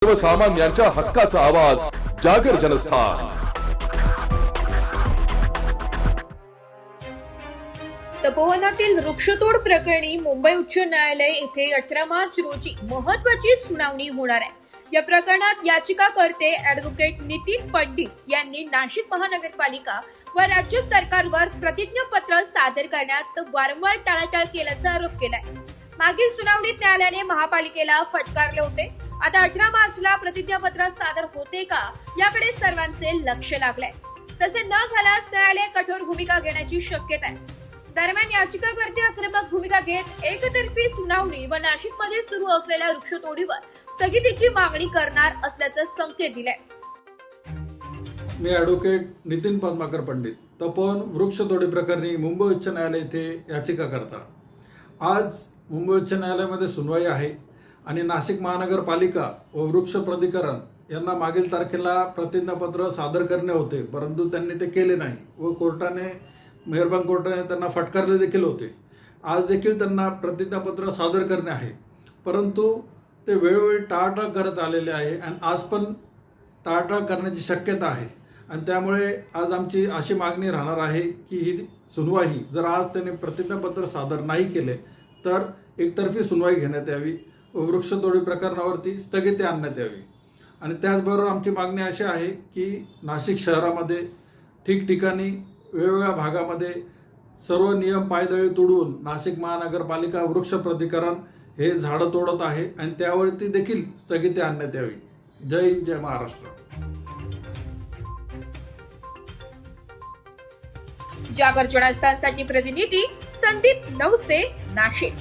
सर्वसामान्यांच्या हक्काचा आवाज जागर जनस्थान। तपोवनातील वृक्षतोड प्रकरणी मुंबई उच्च न्यायालय येथे 18 मार्च रोजी महत्त्वाची सुनावणी होणार आहे। या प्रकरणात याचिकाकर्ते ॲडव्होकेट नितीन पंडित यांनी नाशिक महानगरपालिका व राज्य सरकारवर प्रतिज्ञापत्र सादर करण्यात वारंवार टाळाटाळ केल्याचा आरोप केलाय। मागील सुनावणीत न्यायालयाने महापालिकेला फटकारले होते। आता 18 मार्चला प्रतिज्ञापत्र सादर होते का याकडे सर्वांचे लक्ष लागलंय। तसे न झाल्यास न्यायालय कठोर भूमिका घेण्याची शक्यता आहे। दरम्यान याचिकाकर्ते आक्रमक भूमिका घेत एकतर्फी सुनावणी व नाशिकमध्ये सुरू असलेल्या वृक्षतोडीवर स्थगितीची मागणी करणार असल्याचे संकेत दिले। मी ॲडव्होकेट नितीन पद्माकर पंडित, तपोवन वृक्षतोडी प्रकरणी मुंबई उच्च न्यायालय येथे याचिका करता। आज मुंबई उच्च न्यायालयामध्ये सुनवाई आहे आणि नाशिक महानगरपालिका व वृक्ष प्राधिकरण यांना मागील तारखेला प्रतिज्ञापत्र सादर करणे होते, परंतु त्यांनी ते केले नाही व मेहरबान कोर्टाने त्यांना फटकारले देखील होते। आज देखील त्यांना प्रतिज्ञापत्र सादर करणे आहे, परंतु ते वेळोवेळी टाळाटाळ करत आलेले आहे आणि आज पण टाळाटाळ करण्याची शक्यता आहे। आणि त्यामुळे आज आमची अशी मागणी राहणार आहे की ही सुनवाई जर आज त्यांनी प्रतिज्ञापत्र सादर नाही केले तर एकतर्फी सुनवाई घेण्यात यावी व वृक्षतोडी प्रकरणावरती स्थगिती आणण्यात यावी। आणि त्याचबरोबर आमची मागणी अशी आहे की नाशिक शहरामध्ये ठिकठिकाणी वेगवेगळ्या भागामध्ये सर्व नियम पायदळी तोडून नाशिक महानगरपालिका वृक्ष प्राधिकरण हे झाडं तोडत आहे आणि त्यावरती देखील स्थगिती आणण्यात यावी। जय हिंद, जय महाराष्ट्र। जागर जनस्थानसाठी प्रतिनिधी संदीप नवसे, नाशिक।